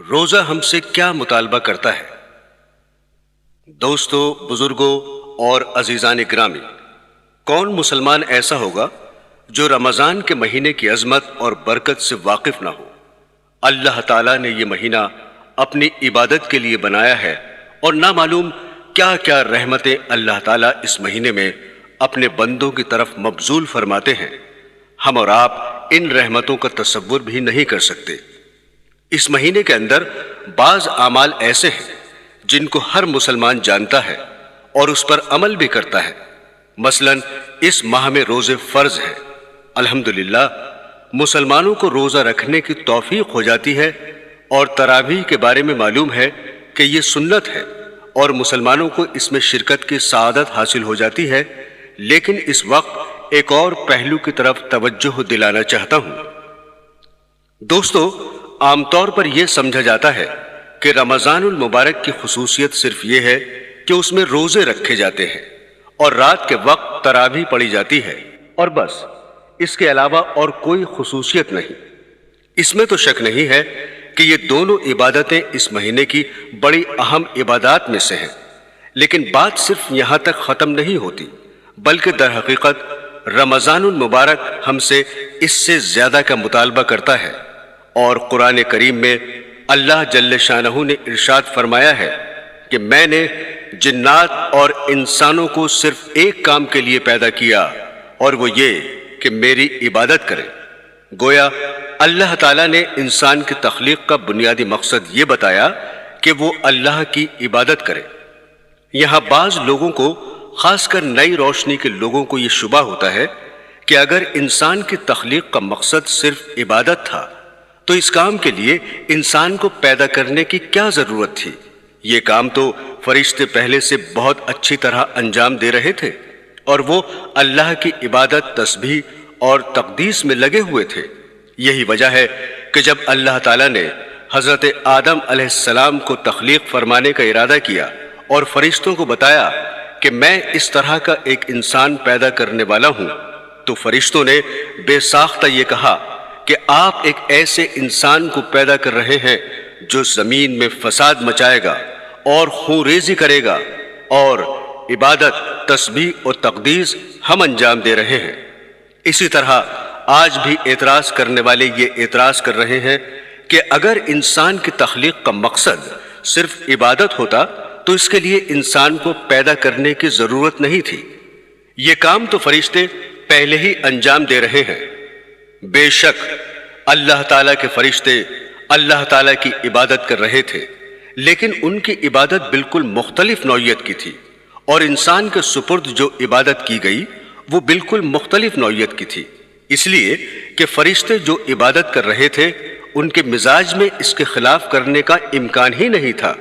روزہ ہم سے کیا مطالبہ کرتا ہے؟ دوستو، بزرگوں اور عزیزان گرامی، کون مسلمان ایسا ہوگا جو رمضان کے مہینے کی عظمت اور برکت سے واقف نہ ہو؟ اللہ تعالیٰ نے یہ مہینہ اپنی عبادت کے لیے بنایا ہے اور نہ معلوم کیا کیا رحمتیں اللہ تعالیٰ اس مہینے میں اپنے بندوں کی طرف مبذول فرماتے ہیں۔ ہم اور آپ ان رحمتوں کا تصور بھی نہیں کر سکتے۔ اس مہینے کے اندر بعض اعمال ایسے ہیں جن کو ہر مسلمان جانتا ہے اور اس پر عمل بھی کرتا ہے۔ مثلا اس ماہ میں روزے فرض ہیں۔ الحمدللہ مسلمانوں کو روزہ رکھنے کی توفیق ہو جاتی ہے، اور تراویح کے بارے میں معلوم ہے کہ یہ سنت ہے اور مسلمانوں کو اس میں شرکت کی سعادت حاصل ہو جاتی ہے۔ لیکن اس وقت ایک اور پہلو کی طرف توجہ دلانا چاہتا ہوں۔ دوستو، عام طور پر یہ سمجھا جاتا ہے کہ رمضان المبارک کی خصوصیت صرف یہ ہے کہ اس میں روزے رکھے جاتے ہیں اور رات کے وقت تراویح پڑھی جاتی ہے، اور بس اس کے علاوہ اور کوئی خصوصیت نہیں۔ اس میں تو شک نہیں ہے کہ یہ دونوں عبادتیں اس مہینے کی بڑی اہم عبادات میں سے ہیں، لیکن بات صرف یہاں تک ختم نہیں ہوتی، بلکہ در حقیقت رمضان المبارک ہم سے اس سے زیادہ کا مطالبہ کرتا ہے۔ اور قرآن کریم میں اللہ جل شانہ نے ارشاد فرمایا ہے کہ میں نے جنات اور انسانوں کو صرف ایک کام کے لیے پیدا کیا، اور وہ یہ کہ میری عبادت کریں۔ گویا اللہ تعالیٰ نے انسان کی تخلیق کا بنیادی مقصد یہ بتایا کہ وہ اللہ کی عبادت کرے۔ یہاں بعض لوگوں کو، خاص کر نئی روشنی کے لوگوں کو، یہ شبہ ہوتا ہے کہ اگر انسان کی تخلیق کا مقصد صرف عبادت تھا تو اس کام کے لیے انسان کو پیدا کرنے کی کیا ضرورت تھی؟ یہ کام تو فرشتے پہلے سے بہت اچھی طرح انجام دے رہے تھے، اور وہ اللہ کی عبادت، تسبیح اور تقدیس میں لگے ہوئے تھے۔ یہی وجہ ہے کہ جب اللہ تعالیٰ نے حضرت آدم علیہ السلام کو تخلیق فرمانے کا ارادہ کیا اور فرشتوں کو بتایا کہ میں اس طرح کا ایک انسان پیدا کرنے والا ہوں، تو فرشتوں نے بے ساختہ یہ کہا کہ آپ ایک ایسے انسان کو پیدا کر رہے ہیں جو زمین میں فساد مچائے گا اور خون ریزی کرے گا، اور عبادت، تسبیح اور تقدیس ہم انجام دے رہے ہیں۔ اسی طرح آج بھی اعتراض کرنے والے یہ اعتراض کر رہے ہیں کہ اگر انسان کی تخلیق کا مقصد صرف عبادت ہوتا تو اس کے لیے انسان کو پیدا کرنے کی ضرورت نہیں تھی۔ یہ کام تو فرشتے پہلے ہی انجام دے رہے ہیں۔ بے شک اللہ تعالیٰ کے فرشتے اللہ تعالیٰ کی عبادت کر رہے تھے، لیکن ان کی عبادت بالکل مختلف نوعیت کی تھی، اور انسان کے سپرد جو عبادت کی گئی وہ بالکل مختلف نوعیت کی تھی، اس لیے کہ فرشتے جو عبادت کر رہے تھے ان کے مزاج میں اس کے خلاف کرنے کا امکان ہی نہیں تھا۔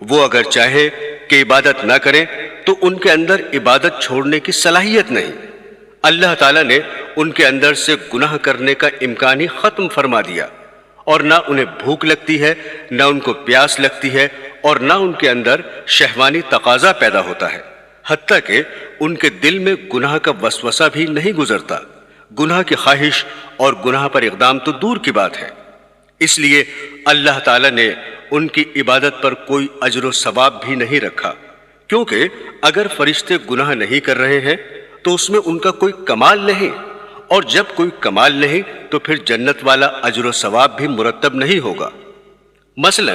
وہ اگر چاہے کہ عبادت نہ کریں تو ان کے اندر عبادت چھوڑنے کی صلاحیت نہیں۔ اللہ تعالیٰ نے ان کے اندر سے گناہ کرنے کا امکان ہی ختم فرما دیا، اور نہ انہیں بھوک لگتی ہے، نہ ان کو پیاس لگتی ہے، اور نہ ان کے اندر شہوانی تقاضا پیدا ہوتا ہے، حتیٰ کہ ان کے دل میں گناہ کا وسوسہ بھی نہیں گزرتا۔ گناہ کی خواہش اور گناہ پر اقدام تو دور کی بات ہے۔ اس لیے اللہ تعالیٰ نے ان کی عبادت پر کوئی اجر و ثواب بھی نہیں رکھا، کیونکہ اگر فرشتے گناہ نہیں کر رہے ہیں تو اس میں ان کا کوئی کمال نہیں، اور جب کوئی کمال نہیں تو پھر جنت والا اجر و ثواب بھی مرتب نہیں ہوگا۔ مثلا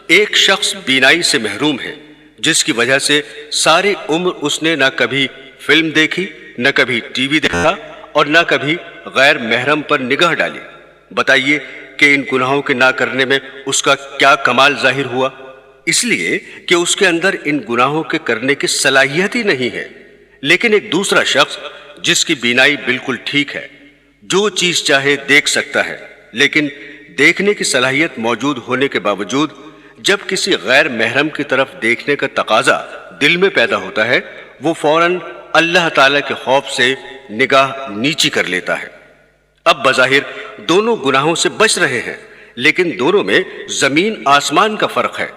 ایک شخص بینائی سے محروم ہے، جس کی وجہ سے ساری عمر اس نے نہ کبھی فلم دیکھی، نہ کبھی ٹی وی دیکھا، اور نہ کبھی غیر محرم پر نگاہ ڈالی۔ بتائیے کہ ان گناہوں کے نہ کرنے میں اس کا کیا کمال ظاہر ہوا؟ اس لیے کہ اس کے اندر ان گناہوں کے کرنے کی صلاحیت ہی نہیں ہے۔ لیکن ایک دوسرا شخص جس کی بینائی بالکل ٹھیک ہے، جو چیز چاہے دیکھ سکتا ہے، لیکن دیکھنے کی صلاحیت موجود ہونے کے باوجود جب کسی غیر محرم کی طرف دیکھنے کا تقاضا دل میں پیدا ہوتا ہے، وہ فوراً اللہ تعالیٰ کے خوف سے نگاہ نیچی کر لیتا ہے۔ اب بظاہر دونوں گناہوں سے بچ رہے ہیں، لیکن دونوں میں زمین آسمان کا فرق ہے۔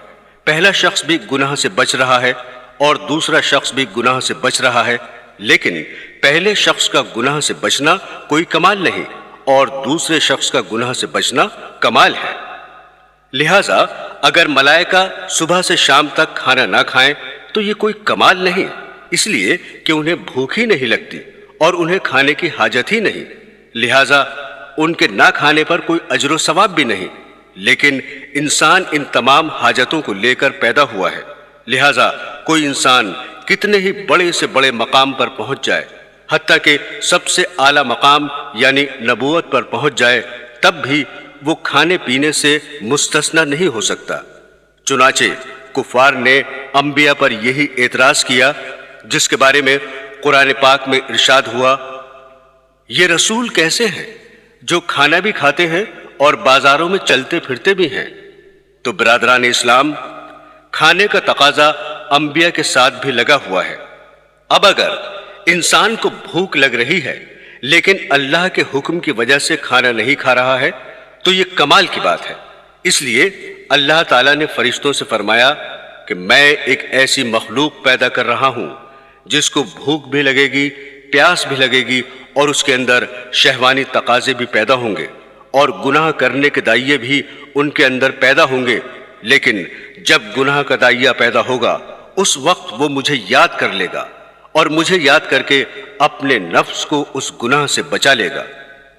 پہلا شخص بھی گناہ سے بچ رہا ہے اور دوسرا شخص بھی گناہ سے بچ رہا ہے، لیکن پہلے شخص کا گناہ سے بچنا کوئی کمال نہیں، اور دوسرے شخص کا گناہ سے بچنا کمال ہے۔ لہٰذا اگر ملائکہ صبح سے شام تک کھانا نہ کھائیں تو یہ کوئی کمال نہیں، اس لیے کہ انہیں بھوک ہی نہیں لگتی اور انہیں کھانے کی حاجت ہی نہیں، لہٰذا ان کے نہ کھانے پر کوئی اجر و ثواب بھی نہیں۔ لیکن انسان ان تمام حاجتوں کو لے کر پیدا ہوا ہے، لہٰذا کوئی انسان کتنے ہی بڑے سے بڑے مقام پر پہنچ جائے، حتیٰ کہ سب سے اعلیٰ مقام یعنی نبوت پر پہنچ جائے، تب بھی وہ کھانے پینے سے مستثنی نہیں ہو سکتا۔ چنانچہ کفار نے انبیاء پر یہی اعتراض کیا جس کے بارے میں قرآن پاک میں ارشاد ہوا، یہ رسول کیسے ہیں جو کھانا بھی کھاتے ہیں اور بازاروں میں چلتے پھرتے بھی ہیں۔ تو برادران اسلام، کھانے کا تقاضا انبیاء کے ساتھ بھی لگا ہوا ہے۔ اب اگر انسان کو بھوک لگ رہی ہے لیکن اللہ کے حکم کی وجہ سے کھانا نہیں کھا رہا ہے تو یہ کمال کی بات ہے۔ اس لیے اللہ تعالیٰ نے فرشتوں سے فرمایا کہ میں ایک ایسی مخلوق پیدا کر رہا ہوں جس کو بھوک بھی لگے گی، پیاس بھی لگے گی اور اس کے اندر شہوانی تقاضے بھی پیدا ہوں گے اور گناہ کرنے کے دائیے بھی ان کے اندر پیدا ہوں گے، لیکن جب گناہ کا دائیہ پیدا ہوگا اس وقت وہ مجھے یاد کر لے گا اور مجھے یاد کر کے اپنے نفس کو اس گناہ سے بچا لے گا۔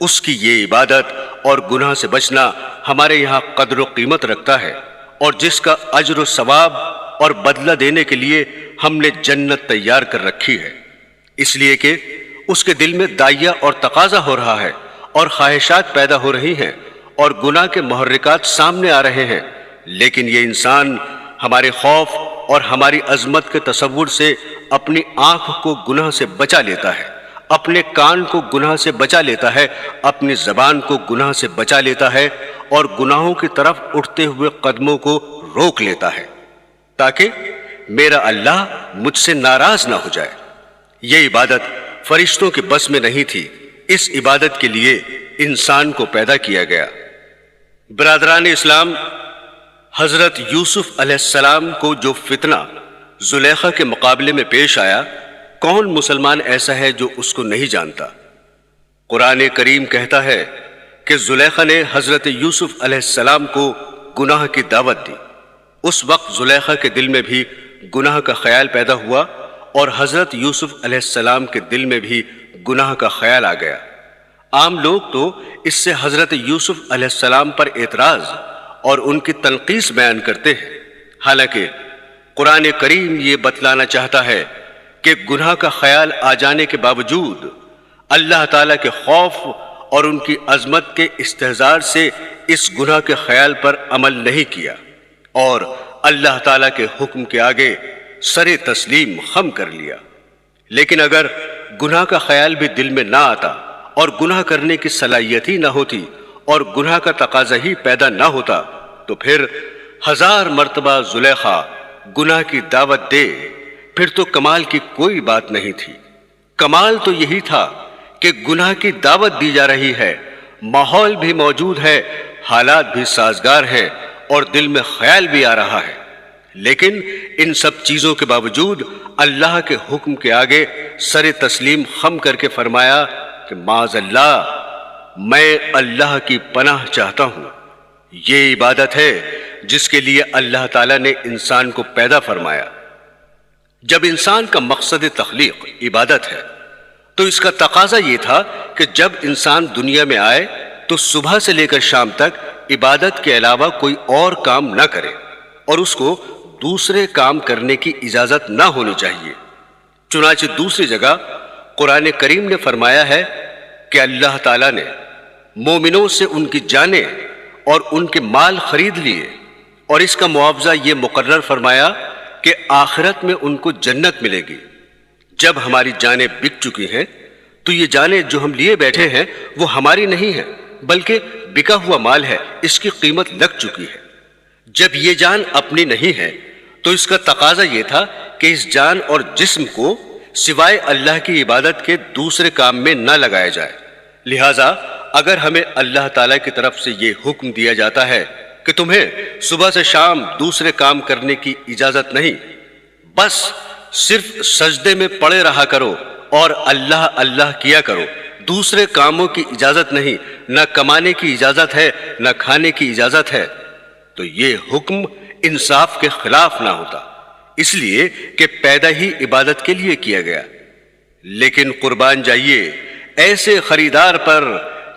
اس کی یہ عبادت اور گناہ سے بچنا ہمارے یہاں قدر و قیمت رکھتا ہے، اور جس کا اجر و ثواب اور بدلہ دینے کے لیے ہم نے جنت تیار کر رکھی ہے، اس لیے کہ اس کے دل میں دائیہ اور تقاضا ہو رہا ہے اور خواہشات پیدا ہو رہی ہیں اور گناہ کے محرکات سامنے آ رہے ہیں، لیکن یہ انسان ہمارے خوف اور ہماری عظمت کے تصور سے اپنی آنکھ کو گناہ سے بچا لیتا ہے، اپنے کان کو گناہ سے بچا لیتا ہے، اپنی زبان کو گناہ سے بچا لیتا ہے اور گناہوں کی طرف اٹھتے ہوئے قدموں کو روک لیتا ہے تاکہ میرا اللہ مجھ سے ناراض نہ ہو جائے۔ یہ عبادت فرشتوں کے بس میں نہیں تھی، اس عبادت کے لیے انسان کو پیدا کیا گیا۔ برادران اسلام، حضرت یوسف علیہ السلام کو جو فتنہ زلیخا کے مقابلے میں پیش آیا، کون مسلمان ایسا ہے جو اس کو نہیں جانتا؟ قرآن کریم کہتا ہے کہ زلیخا نے حضرت یوسف علیہ السلام کو گناہ کی دعوت دی۔ اس وقت زلیخا کے دل میں بھی گناہ کا خیال پیدا ہوا اور حضرت یوسف علیہ السلام کے دل میں بھی گناہ کا خیال آ گیا۔ عام لوگ تو اس سے حضرت یوسف علیہ السلام پر اعتراض اور ان کی تنقیص بیان کرتے ہیں، حالانکہ قرآن کریم یہ بتلانا چاہتا ہے کہ گناہ کا خیال آ جانے کے باوجود اللہ تعالیٰ کے خوف اور ان کی عظمت کے استحضار سے اس گناہ کے خیال پر عمل نہیں کیا اور اللہ تعالیٰ کے حکم کے آگے سر تسلیم خم کر لیا۔ لیکن اگر گناہ کا خیال بھی دل میں نہ آتا اور گناہ کرنے کی صلاحیت ہی نہ ہوتی اور گناہ کا تقاضا ہی پیدا نہ ہوتا تو پھر 1000 مرتبہ زلیخا گناہ کی دعوت دے، پھر تو کمال کی کوئی بات نہیں تھی۔ کمال تو یہی تھا کہ گناہ کی دعوت دی جا رہی ہے، ماحول بھی موجود ہے، حالات بھی سازگار ہیں اور دل میں خیال بھی آ رہا ہے، لیکن ان سب چیزوں کے باوجود اللہ کے حکم کے آگے سر تسلیم خم کر کے فرمایا کہ معاذ اللہ، میں اللہ کی پناہ چاہتا ہوں۔ یہ عبادت ہے جس کے لیے اللہ تعالیٰ نے انسان کو پیدا فرمایا۔ جب انسان کا مقصد تخلیق عبادت ہے تو اس کا تقاضا یہ تھا کہ جب انسان دنیا میں آئے تو صبح سے لے کر شام تک عبادت کے علاوہ کوئی اور کام نہ کرے اور اس کو دوسرے کام کرنے کی اجازت نہ ہونی چاہیے۔ چنانچہ دوسری جگہ قرآن کریم نے فرمایا ہے کہ اللہ تعالیٰ نے مومنوں سے ان کی جانیں اور ان کے مال خرید لیے اور اس کا معاوضہ یہ مقرر فرمایا کہ آخرت میں ان کو جنت ملے گی۔ جب ہماری جانیں بک چکی ہیں تو یہ جانیں جو ہم لیے بیٹھے ہیں وہ ہماری نہیں ہیں بلکہ بکا ہوا مال ہے، اس کی قیمت لگ چکی ہے۔ جب یہ جان اپنی نہیں ہے تو اس کا تقاضا یہ تھا کہ اس جان اور جسم کو سوائے اللہ کی عبادت کے دوسرے کام میں نہ لگایا جائے۔ لہٰذا اگر ہمیں اللہ تعالیٰ کی طرف سے یہ حکم دیا جاتا ہے کہ تمہیں صبح سے شام دوسرے کام کرنے کی اجازت نہیں، بس صرف سجدے میں پڑے رہا کرو اور اللہ اللہ کیا کرو، دوسرے کاموں کی اجازت نہیں، نہ کمانے کی اجازت ہے نہ کھانے کی اجازت ہے، تو یہ حکم انصاف کے خلاف نہ ہوتا، اس لیے کہ پیدا ہی عبادت کے لیے کیا گیا۔ لیکن قربان جائیے ایسے خریدار پر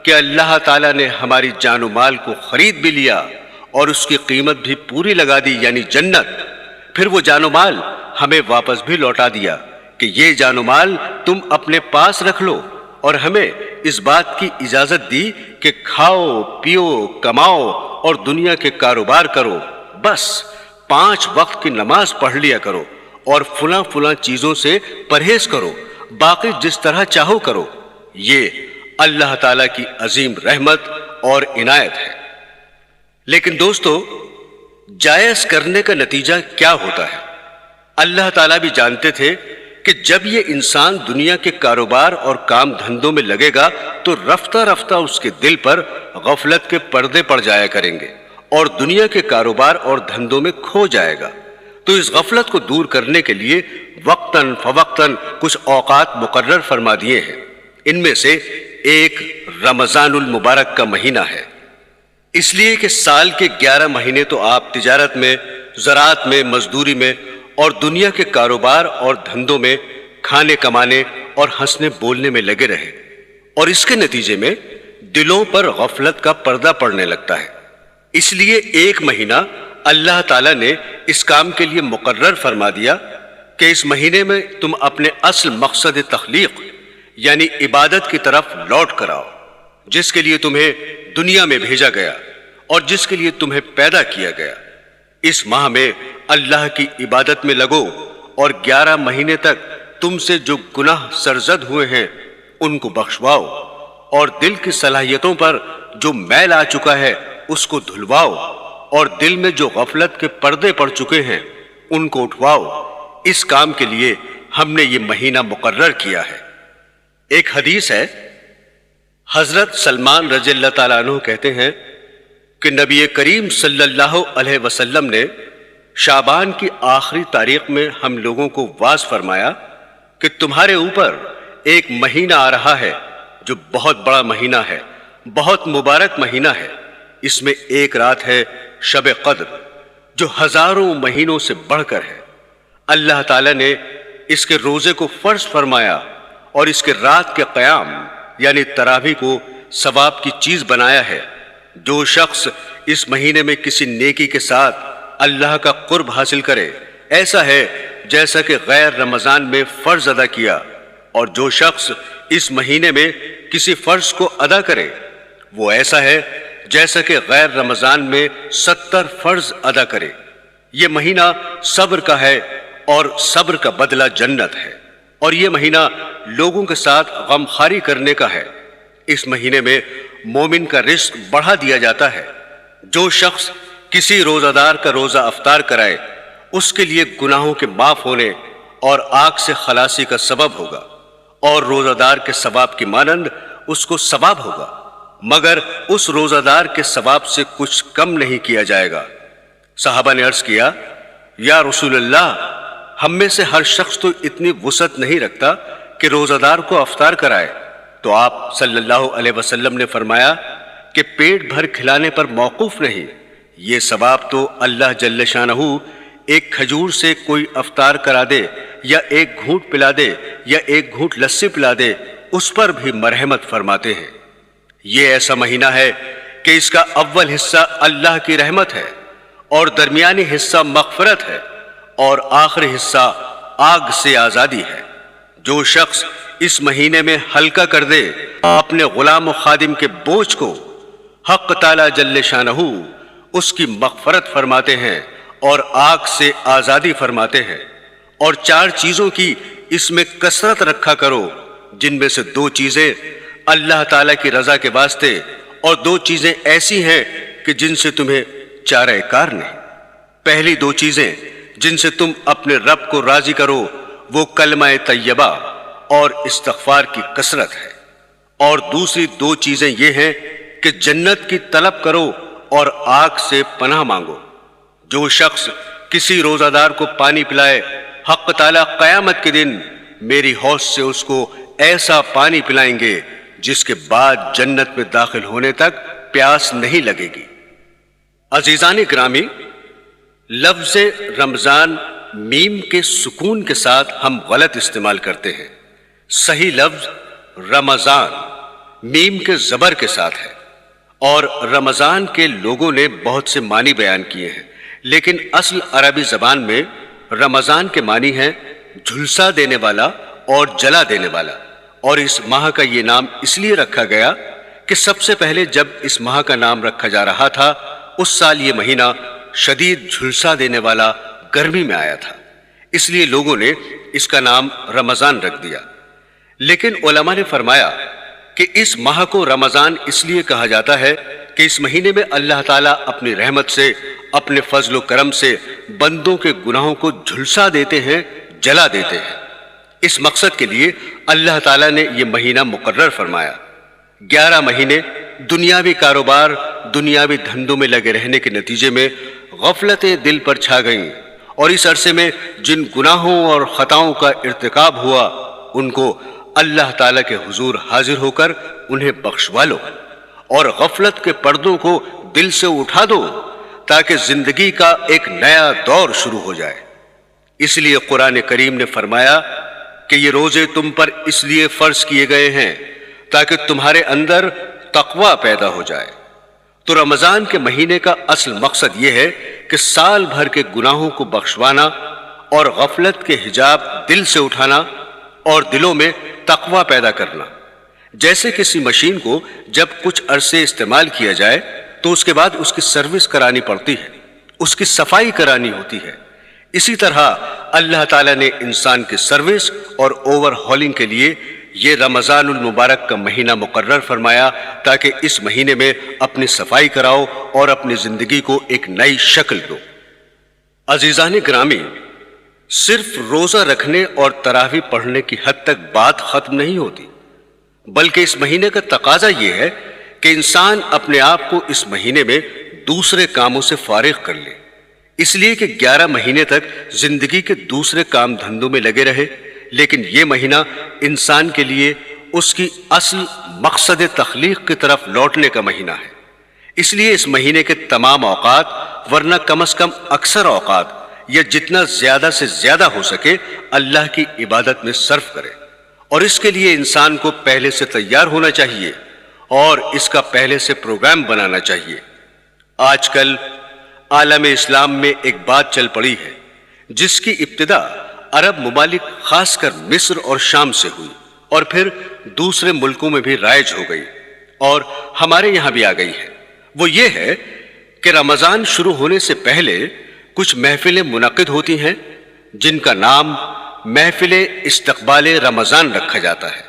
کہ اللہ تعالیٰ نے ہماری جان و مال کو خرید بھی لیا اور اس کی قیمت بھی پوری لگا دی، یعنی جنت، پھر وہ جان و مال ہمیں واپس بھی لوٹا دیا کہ یہ جان و مال تم اپنے پاس رکھ لو، اور ہمیں اس بات کی اجازت دی کہ کھاؤ پیو کماؤ اور دنیا کے کاروبار کرو، بس 5 وقت کی نماز پڑھ لیا کرو اور فلاں فلاں چیزوں سے پرہیز کرو، باقی جس طرح چاہو کرو۔ یہ اللہ تعالیٰ کی عظیم رحمت اور عنایت ہے۔ لیکن دوستو، جائز کرنے کا نتیجہ کیا ہوتا ہے؟ اللہ تعالیٰ بھی جانتے تھے کہ جب یہ انسان دنیا کے کاروبار اور کام دھندوں میں لگے گا تو رفتہ رفتہ اس کے دل پر غفلت کے پردے پڑ جایا کریں گے اور دنیا کے کاروبار اور دھندوں میں کھو جائے گا۔ تو اس غفلت کو دور کرنے کے لیے وقتاً فوقتاً کچھ اوقات مقرر فرما دیے ہیں۔ ان میں سے ایک رمضان المبارک کا مہینہ ہے، اس لیے کہ سال کے 11 مہینے تو آپ تجارت میں، زراعت میں، مزدوری میں اور دنیا کے کاروبار اور دھندوں میں کھانے کمانے اور ہنسنے بولنے میں لگے رہے، اور اس کے نتیجے میں دلوں پر غفلت کا پردہ پڑنے لگتا ہے۔ اس لیے ایک مہینہ اللہ تعالیٰ نے اس کام کے لیے مقرر فرما دیا کہ اس مہینے میں تم اپنے اصل مقصد تخلیق یعنی عبادت کی طرف لوٹ کر آؤ، جس کے لیے تمہیں دنیا میں بھیجا گیا اور جس کے لیے تمہیں پیدا کیا گیا۔ اس ماہ میں اللہ کی عبادت میں لگو اور 11 مہینے تک تم سے جو گناہ سرزد ہوئے ہیں ان کو بخشواؤ، اور دل کی صلاحیتوں پر جو میل آ چکا ہے اس کو دھلواؤ، اور دل میں جو غفلت کے پردے پڑ چکے ہیں ان کو اٹھواؤ۔ اس کام کے لیے ہم نے یہ مہینہ مقرر کیا ہے۔ ایک حدیث ہے، حضرت سلمان رضی اللہ تعالیٰ عنہ کہتے ہیں کہ نبی کریم صلی اللہ علیہ وسلم نے شعبان کی آخری تاریخ میں ہم لوگوں کو واعظ فرمایا کہ تمہارے اوپر ایک مہینہ آ رہا ہے جو بہت بڑا مہینہ ہے، بہت مبارک مہینہ ہے۔ اس میں ایک رات ہے شب قدر جو ہزاروں مہینوں سے بڑھ کر ہے۔ اللہ تعالیٰ نے اس کے روزے کو فرض فرمایا اور اس کے رات کے قیام یعنی تراویح کو ثواب کی چیز بنایا ہے۔ جو شخص اس مہینے میں کسی نیکی کے ساتھ اللہ کا قرب حاصل کرے، ایسا ہے جیسا کہ غیر رمضان میں فرض ادا کیا، اور جو شخص اس مہینے میں کسی فرض کو ادا کرے وہ ایسا ہے جیسا کہ غیر رمضان میں 70 فرض ادا کرے۔ یہ مہینہ صبر کا ہے اور صبر کا بدلہ جنت ہے، اور یہ مہینہ لوگوں کے ساتھ غمخواری کرنے کا ہے۔ اس مہینے میں مومن کا رزق بڑھا دیا جاتا ہے۔ جو شخص کسی روزہ دار کا روزہ افطار کرائے اس کے لیے گناہوں کے معاف ہونے اور آگ سے خلاصی کا سبب ہوگا، اور روزہ دار کے ثواب کی مانند اس کو ثواب ہوگا، مگر اس روزہ دار کے ثواب سے کچھ کم نہیں کیا جائے گا۔ صحابہ نے عرض کیا، یا رسول اللہ، ہم میں سے ہر شخص تو اتنی وسعت نہیں رکھتا کہ روزہ دار کو افطار کرائے۔ تو آپ صلی اللہ علیہ وسلم نے فرمایا کہ پیٹ بھر کھلانے پر موقوف نہیں، یہ ثواب تو اللہ جل شانہ ایک کھجور سے کوئی افطار کرا دے یا ایک گھونٹ پلا دے یا ایک گھونٹ لسی پلا دے، اس پر بھی مرحمت فرماتے ہیں۔ یہ ایسا مہینہ ہے کہ اس کا اول حصہ اللہ کی رحمت ہے اور درمیانی حصہ مغفرت ہے اور آخری حصہ آگ سے آزادی ہے۔ جو شخص اس مہینے میں ہلکا کر دے اپنے غلام و خادم کے بوجھ کو، حق تعالی جل شانہ اس کی مغفرت فرماتے ہیں اور آگ سے آزادی فرماتے ہیں۔ اور 4 چیزوں کی اس میں کثرت رکھا کرو، جن میں سے 2 چیزیں اللہ تعالیٰ کی رضا کے واسطے اور 2 چیزیں ایسی ہیں کہ جن سے تمہیں چارہ کار نہیں۔ پہلی 2 چیزیں جن سے تم اپنے رب کو راضی کرو وہ کلمہ طیبہ اور استغفار کی کثرت ہے، اور دوسری 2 چیزیں یہ ہیں کہ جنت کی طلب کرو اور آگ سے پناہ مانگو۔ جو شخص کسی روزہ دار کو پانی پلائے، حق تعالیٰ قیامت کے دن میری حوض سے اس کو ایسا پانی پلائیں گے جس کے بعد جنت میں داخل ہونے تک پیاس نہیں لگے گی۔ عزیزان گرامی، لفظ رمضان میم کے سکون کے ساتھ ہم غلط استعمال کرتے ہیں۔ صحیح لفظ رمضان میم کے زبر کے ساتھ ہے، اور رمضان کے لوگوں نے بہت سے معنی بیان کیے ہیں، لیکن اصل عربی زبان میں رمضان کے معنی ہیں جھلسا دینے والا اور جلا دینے والا، اور اس ماہ کا یہ نام اس لیے رکھا گیا کہ سب سے پہلے جب اس ماہ کا نام رکھا جا رہا تھا اس سال یہ مہینہ شدید جھلسا دینے والا گرمی میں آیا تھا، اس لیے لوگوں نے اس کا نام رمضان رکھ دیا۔ لیکن علماء نے فرمایا کہ اس ماہ کو رمضان اس لیے کہا جاتا ہے کہ اس مہینے میں اللہ تعالیٰ اپنی رحمت سے، اپنے فضل و کرم سے بندوں کے گناہوں کو جھلسا دیتے ہیں، جلا دیتے ہیں۔ اس مقصد کے لیے اللہ تعالیٰ نے یہ مہینہ مقرر فرمایا۔ 11 مہینے دنیاوی کاروبار، دنیاوی دھندوں میں لگے رہنے کے نتیجے میں غفلتیں دل پر چھا گئیں، اور اس عرصے میں جن گناہوں اور خطاؤں کا ارتکاب ہوا ان کو اللہ تعالیٰ کے حضور حاضر ہو کر انہیں بخشوا لو، اور غفلت کے پردوں کو دل سے اٹھا دو تاکہ زندگی کا ایک نیا دور شروع ہو جائے۔ اس لیے قرآن کریم نے فرمایا کہ یہ روزے تم پر اس لیے فرض کیے گئے ہیں تاکہ تمہارے اندر تقوی پیدا ہو جائے۔ تو رمضان کے مہینے کا اصل مقصد یہ ہے کہ سال بھر کے گناہوں کو بخشوانا اور غفلت کے حجاب دل سے اٹھانا اور دلوں میں تقوی پیدا کرنا۔ جیسے کسی مشین کو جب کچھ عرصے استعمال کیا جائے تو اس کے بعد اس کی سروس کرانی پڑتی ہے، اس کی صفائی کرانی ہوتی ہے، اسی طرح اللہ تعالیٰ نے انسان کی سروس اور اوور ہالنگ کے لیے یہ رمضان المبارک کا مہینہ مقرر فرمایا تاکہ اس مہینے میں اپنی صفائی کراؤ اور اپنی زندگی کو ایک نئی شکل دو۔ عزیزان گرامی، صرف روزہ رکھنے اور تراویح پڑھنے کی حد تک بات ختم نہیں ہوتی، بلکہ اس مہینے کا تقاضا یہ ہے کہ انسان اپنے آپ کو اس مہینے میں دوسرے کاموں سے فارغ کر لے، اس لیے کہ 11 مہینے تک زندگی کے دوسرے کام دھندوں میں لگے رہے، لیکن یہ مہینہ انسان کے لیے اس کی اصل مقصد تخلیق کی طرف لوٹنے کا مہینہ ہے۔ اس لیے اس مہینے کے تمام اوقات، ورنہ کم از کم اکثر اوقات، یا جتنا زیادہ سے زیادہ ہو سکے اللہ کی عبادت میں صرف کرے، اور اس کے لیے انسان کو پہلے سے تیار ہونا چاہیے اور اس کا پہلے سے پروگرام بنانا چاہیے۔ آج کل عالم اسلام میں ایک بات چل پڑی ہے جس کی ابتدا عرب ممالک خاص کر مصر اور شام سے ہوئی، اور پھر دوسرے ملکوں میں بھی رائج ہو گئی اور ہمارے یہاں بھی آ گئی ہے۔ وہ یہ ہے کہ رمضان شروع ہونے سے پہلے کچھ محفلیں منعقد ہوتی ہیں جن کا نام محفل استقبال رمضان رکھا جاتا ہے،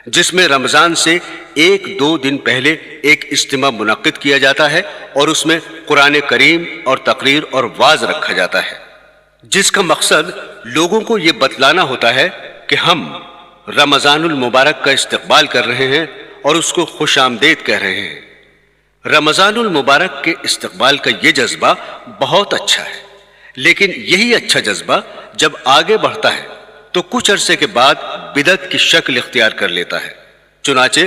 جس میں رمضان سے 1-2 دن پہلے ایک اجتماع منعقد کیا جاتا ہے اور اس میں قرآن کریم اور تقریر اور وعظ رکھا جاتا ہے، جس کا مقصد لوگوں کو یہ بتلانا ہوتا ہے کہ ہم رمضان المبارک کا استقبال کر رہے ہیں اور اس کو خوش آمدید کہہ رہے ہیں۔ رمضان المبارک کے استقبال کا یہ جذبہ بہت اچھا ہے، لیکن یہی اچھا جذبہ جب آگے بڑھتا ہے تو کچھ عرصے کے بعد بدعت کی شکل اختیار کر لیتا ہے۔ چنانچہ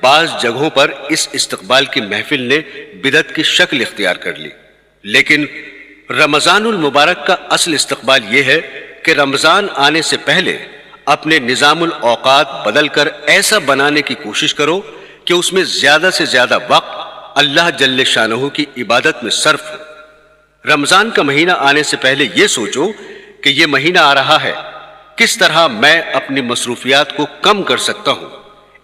بعض جگہوں پر اس استقبال کی محفل نے بدعت کی شکل اختیار کر لی، لیکن رمضان المبارک کا اصل استقبال یہ ہے کہ رمضان آنے سے پہلے اپنے نظام الاوقات بدل کر ایسا بنانے کی کوشش کرو کہ اس میں زیادہ سے زیادہ وقت اللہ جل شانہ کی عبادت میں صرف ہو۔ رمضان کا مہینہ آنے سے پہلے یہ سوچو کہ یہ مہینہ آ رہا ہے، کس طرح میں اپنی مصروفیات کو کم کر سکتا ہوں۔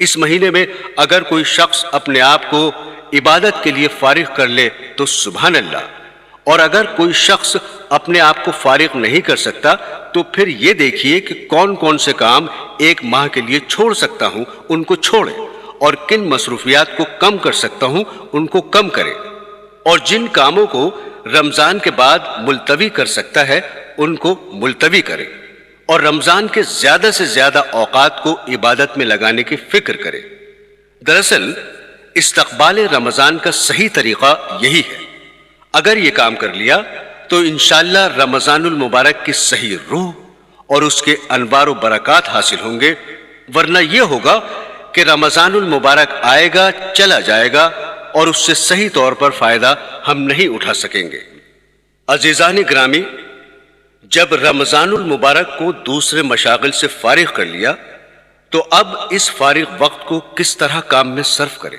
اس مہینے میں اگر کوئی شخص اپنے آپ کو عبادت کے لیے فارغ کر لے تو سبحان اللہ، اور اگر کوئی شخص اپنے آپ کو فارغ نہیں کر سکتا تو پھر یہ دیکھیے کہ کون کون سے کام ایک ماہ کے لیے چھوڑ سکتا ہوں، ان کو چھوڑے، اور کن مصروفیات کو کم کر سکتا ہوں ان کو کم کرے، اور جن کاموں کو رمضان کے بعد ملتوی کر سکتا ہے ان کو ملتوی کرے، اور رمضان کے زیادہ سے زیادہ اوقات کو عبادت میں لگانے کی فکر کرے۔ دراصل استقبال رمضان کا صحیح طریقہ یہی ہے۔ اگر یہ کام کر لیا تو انشاءاللہ رمضان المبارک کی صحیح روح اور اس کے انوار و برکات حاصل ہوں گے، ورنہ یہ ہوگا کہ رمضان المبارک آئے گا، چلا جائے گا، اور اس سے صحیح طور پر فائدہ ہم نہیں اٹھا سکیں گے۔ عزیزان گرامی، جب رمضان المبارک کو دوسرے مشاغل سے فارغ کر لیا تو اب اس فارغ وقت کو کس طرح کام میں صرف کریں؟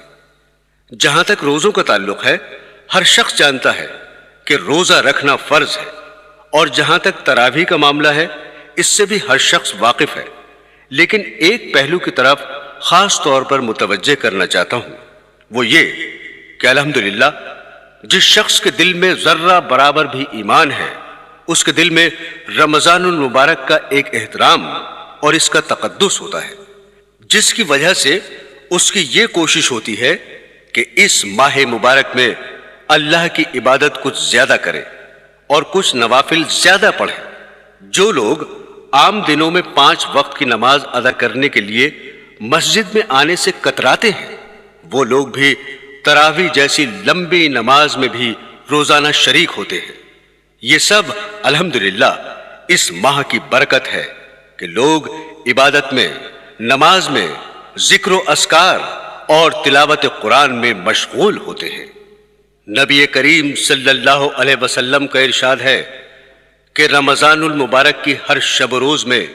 جہاں تک روزوں کا تعلق ہے، ہر شخص جانتا ہے کہ روزہ رکھنا فرض ہے، اور جہاں تک تراویح کا معاملہ ہے اس سے بھی ہر شخص واقف ہے، لیکن ایک پہلو کی طرف خاص طور پر متوجہ کرنا چاہتا ہوں، وہ یہ کہ الحمدللہ جس شخص کے دل میں ذرہ برابر بھی ایمان ہے، اس کے دل میں رمضان المبارک کا ایک احترام اور اس کا تقدس ہوتا ہے، جس کی وجہ سے اس کی یہ کوشش ہوتی ہے کہ اس ماہ مبارک میں اللہ کی عبادت کچھ زیادہ کرے اور کچھ نوافل زیادہ پڑھے۔ جو لوگ عام دنوں میں 5 وقت کی نماز ادا کرنے کے لیے مسجد میں آنے سے کتراتے ہیں، وہ لوگ بھی تراویح جیسی لمبی نماز میں بھی روزانہ شریک ہوتے ہیں۔ یہ سب الحمدللہ اس ماہ کی برکت ہے کہ لوگ عبادت میں، نماز میں، ذکر و اذکار اور تلاوت قرآن میں مشغول ہوتے ہیں۔ نبی کریم صلی اللہ علیہ وسلم کا ارشاد ہے کہ رمضان المبارک کی ہر شب و روز میں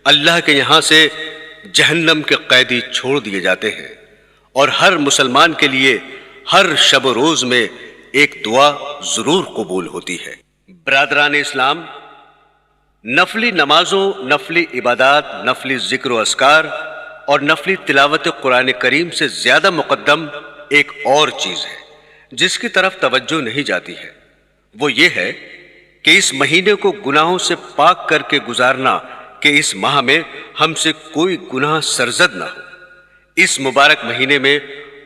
اللہ کے یہاں سے جہنم کے قیدی چھوڑ دیے جاتے ہیں، اور ہر مسلمان کے لیے ہر شب و روز میں ایک دعا ضرور قبول ہوتی ہے۔ برادران اسلام، نفلی نمازوں، نفلی عبادات، نفلی ذکر و اذکار اور نفلی تلاوت قرآن کریم سے زیادہ مقدم ایک اور چیز ہے جس کی طرف توجہ نہیں جاتی ہے، وہ یہ ہے کہ اس مہینے کو گناہوں سے پاک کر کے گزارنا، کہ اس ماہ میں ہم سے کوئی گناہ سرزد نہ ہو۔ اس مبارک مہینے میں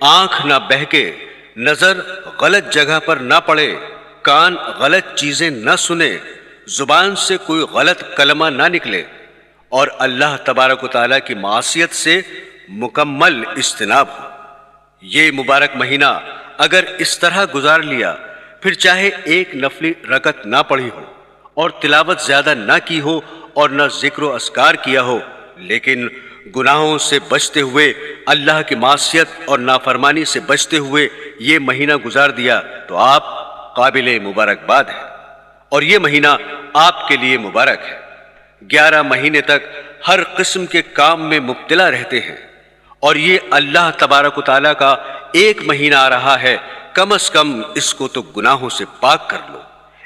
آنکھ نہ بہکے، نظر غلط جگہ پر نہ پڑے، کان غلط چیزیں نہ سنے، زبان سے کوئی غلط کلمہ نہ نکلے، اور اللہ تبارک و تعالیٰ کی معصیت سے مکمل اجتناب ہو۔ یہ مبارک مہینہ اگر اس طرح گزار لیا، پھر چاہے ایک نفلی رکعت نہ پڑھی ہو اور تلاوت زیادہ نہ کی ہو اور نہ ذکر و اذکار کیا ہو، لیکن گناہوں سے بچتے ہوئے، اللہ کی معصیت اور نافرمانی سے بچتے ہوئے یہ مہینہ گزار دیا، تو آپ قابل مبارکباد ہیں، اور یہ مہینہ آپ کے لیے مبارک ہے۔ 11 مہینے تک ہر قسم کے کام میں مبتلا رہتے ہیں، اور یہ اللہ تبارک و تعالیٰ کا ایک مہینہ آ رہا ہے، کم از کم اس کو تو گناہوں سے پاک کر لو،